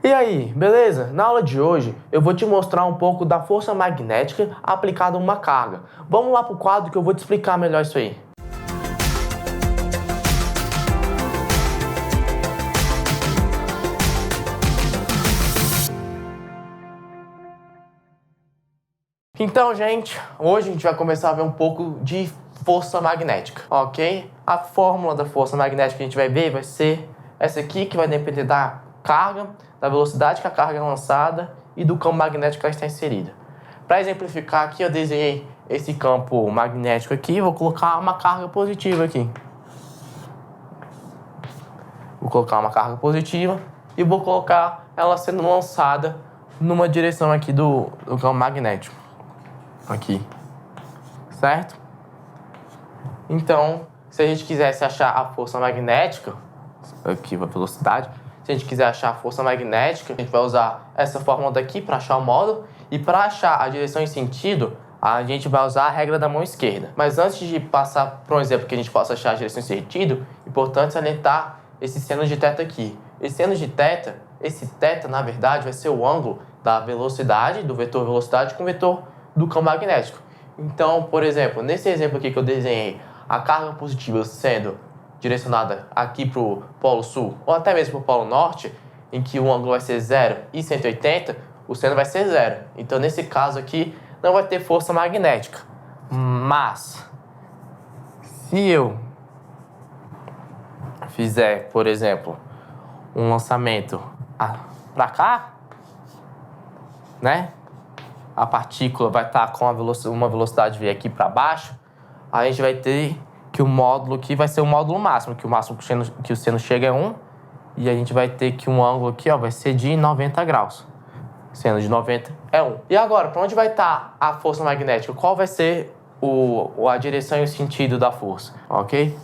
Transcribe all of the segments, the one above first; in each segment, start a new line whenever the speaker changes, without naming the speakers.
E aí, beleza? Na aula de hoje eu vou te mostrar um pouco da força magnética aplicada a uma carga. Vamos lá para o quadro que eu vou te explicar melhor isso aí. Então, gente, hoje a gente vai começar a ver um pouco de força magnética, ok? A fórmula da força magnética que a gente vai ver vai ser essa aqui, que vai depender da carga, da velocidade que a carga é lançada e do campo magnético que ela está inserida. Para exemplificar aqui, eu desenhei esse campo magnético aqui, vou colocar uma carga positiva aqui. Vou colocar uma carga positiva e vou colocar ela sendo lançada numa direção aqui do campo magnético. Aqui, certo? Então, se a gente quisesse achar a força magnética, aqui a velocidade, se a gente quiser achar a força magnética, a gente vai usar essa fórmula daqui para achar o módulo, e para achar a direção e sentido, a gente vai usar a regra da mão esquerda. Mas antes de passar para um exemplo que a gente possa achar a direção e sentido, é importante salientar esse seno de θ aqui. Esse seno de θ, esse θ, na verdade, vai ser o ângulo da velocidade, do vetor velocidade com o vetor do campo magnético. Então, por exemplo, nesse exemplo aqui que eu desenhei, a carga positiva sendo direcionada aqui para o polo sul, ou até mesmo para o polo norte, em que o ângulo vai ser 0 e 180, o seno vai ser 0. Então, nesse caso aqui, não vai ter força magnética. Mas, se eu fizer, por exemplo, um lançamento para cá, né? A partícula vai estar com uma velocidade V aqui para baixo, a gente vai ter que o módulo aqui vai ser o módulo máximo que o seno chega é 1, e a gente vai ter que um ângulo aqui, ó, vai ser de 90 graus. Seno de 90 é 1. E agora, para onde vai estar a força magnética? Qual vai ser a direção e o sentido da força? Ok?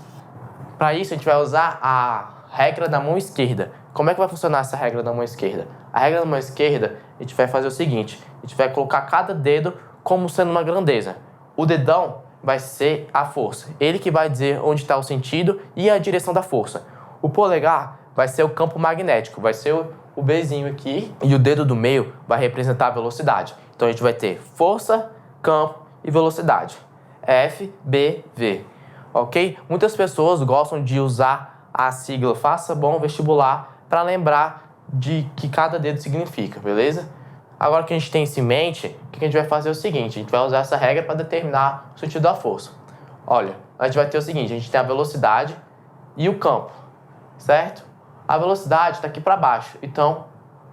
Para isso, a gente vai usar a regra da mão esquerda. Como é que vai funcionar essa regra da mão esquerda? A regra da mão esquerda, a gente vai fazer o seguinte: a gente vai colocar cada dedo como sendo uma grandeza. O dedão vai ser a força. Ele que vai dizer onde está o sentido e a direção da força. O polegar vai ser o campo magnético, vai ser o Bzinho aqui. E o dedo do meio vai representar a velocidade. Então a gente vai ter força, campo e velocidade. F, B, V. Ok? Muitas pessoas gostam de usar a sigla Faça Bom Vestibular para lembrar de que cada dedo significa, beleza? Agora que a gente tem isso em mente, o que a gente vai fazer é o seguinte: a gente vai usar essa regra para determinar o sentido da força. Olha, a gente vai ter o seguinte: a gente tem a velocidade e o campo, certo? A velocidade está aqui para baixo, então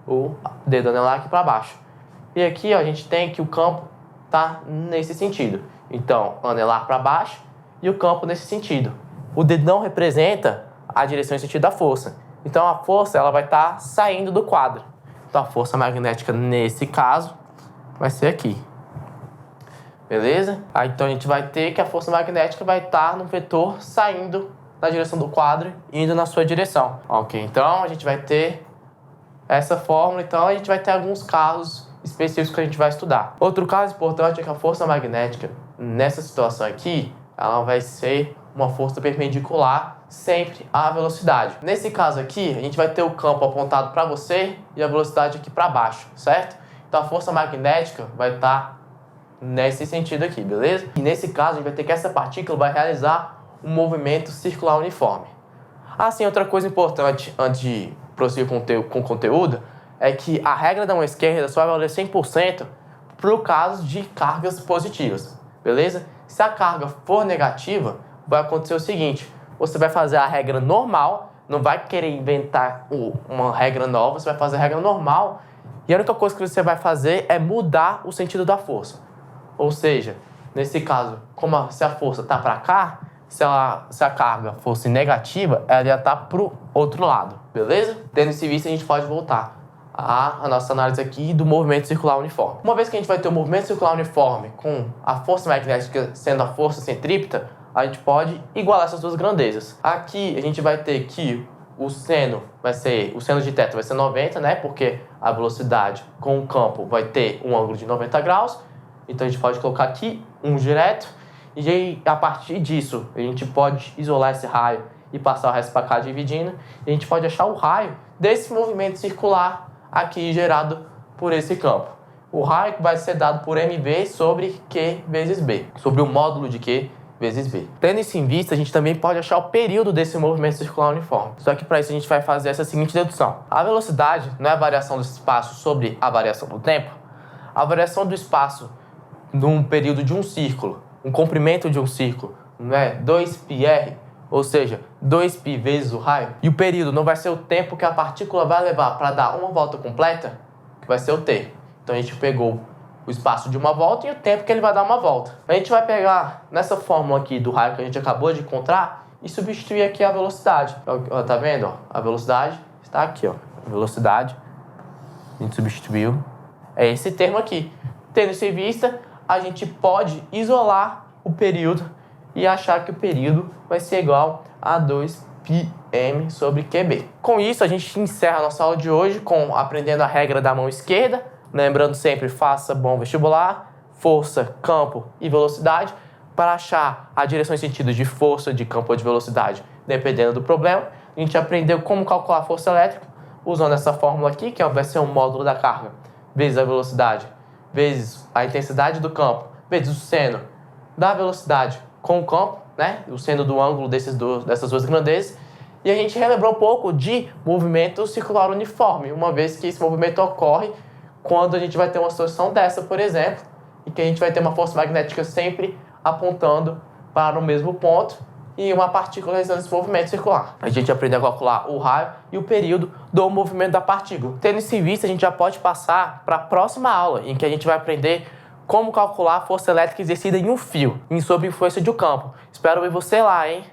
o dedo anelar aqui para baixo. E aqui, ó, a gente tem que o campo está nesse sentido. Então, anelar para baixo e o campo nesse sentido. O dedão representa a direção e sentido da força. Então, a força ela vai estar saindo do quadro. Então, a força magnética, nesse caso, vai ser aqui. Beleza? Aí, então, a gente vai ter que a força magnética vai estar no vetor saindo na direção do quadro e indo na sua direção. Ok? Então, a gente vai ter essa fórmula. Então, a gente vai ter alguns casos específicos que a gente vai estudar. Outro caso importante é que a força magnética, nessa situação aqui, ela vai ser uma força perpendicular sempre à velocidade. Nesse caso aqui, a gente vai ter o campo apontado para você e a velocidade aqui para baixo, certo? Então a força magnética vai estar nesse sentido aqui, beleza? E nesse caso, a gente vai ter que essa partícula vai realizar um movimento circular uniforme. Assim, outra coisa importante antes de prosseguir com o conteúdo é que a regra da mão esquerda só vai valer 100% para o caso de cargas positivas, beleza? Se a carga for negativa, vai acontecer o seguinte: você vai fazer a regra normal, não vai querer inventar uma regra nova, você vai fazer a regra normal e a única coisa que você vai fazer é mudar o sentido da força. Ou seja, nesse caso, se a força está para cá, se a carga fosse negativa, ela ia estar para o outro lado, beleza? Tendo isso em vista, a gente pode voltar a nossa análise aqui do movimento circular uniforme. Uma vez que a gente vai ter o movimento circular uniforme com a força magnética sendo a força centrípeta, a gente pode igualar essas duas grandezas. Aqui a gente vai ter que o seno de θ vai ser 90, né? Porque a velocidade com o campo vai ter um ângulo de 90 graus. Então a gente pode colocar aqui um direto. E aí, a partir disso, a gente pode isolar esse raio e passar o resto para cá dividindo. E a gente pode achar o raio desse movimento circular aqui gerado por esse campo. O raio vai ser dado por mv sobre Q vezes B, sobre o módulo de Q vezes B. Tendo isso em vista, a gente também pode achar o período desse movimento circular uniforme. Só que para isso a gente vai fazer essa seguinte dedução. A velocidade não é a variação do espaço sobre a variação do tempo? A variação do espaço num período de um círculo, um comprimento de um círculo, não é 2πr, ou seja, 2π vezes o raio. E o período não vai ser o tempo que a partícula vai levar para dar uma volta completa, que vai ser o t. Então a gente pegou o espaço de uma volta e o tempo que ele vai dar uma volta. A gente vai pegar nessa fórmula aqui do raio que a gente acabou de encontrar e substituir aqui a velocidade. Tá vendo? Ó? A velocidade está aqui. Ó. A velocidade, a gente substituiu. É esse termo aqui. Tendo isso em vista, a gente pode isolar o período e achar que o período vai ser igual a 2πm sobre QB. Com isso, a gente encerra a nossa aula de hoje aprendendo a regra da mão esquerda. Lembrando sempre, faça bom vestibular, força, campo e velocidade, para achar a direção e sentido de força, de campo ou de velocidade, dependendo do problema. A gente aprendeu como calcular a força elétrica, usando essa fórmula aqui, que vai ser o módulo da carga, vezes a velocidade, vezes a intensidade do campo, vezes o seno da velocidade com o campo, né? O seno do ângulo dessas duas grandezas. E a gente relembrou um pouco de movimento circular uniforme, uma vez que esse movimento ocorre quando a gente vai ter uma situação dessa, por exemplo, e que a gente vai ter uma força magnética sempre apontando para o mesmo ponto e uma partícula realizando esse movimento circular. A gente aprendeu a calcular o raio e o período do movimento da partícula. Tendo isso em vista, a gente já pode passar para a próxima aula, em que a gente vai aprender como calcular a força elétrica exercida em um fio, sob influência de um campo. Espero ver você lá, hein?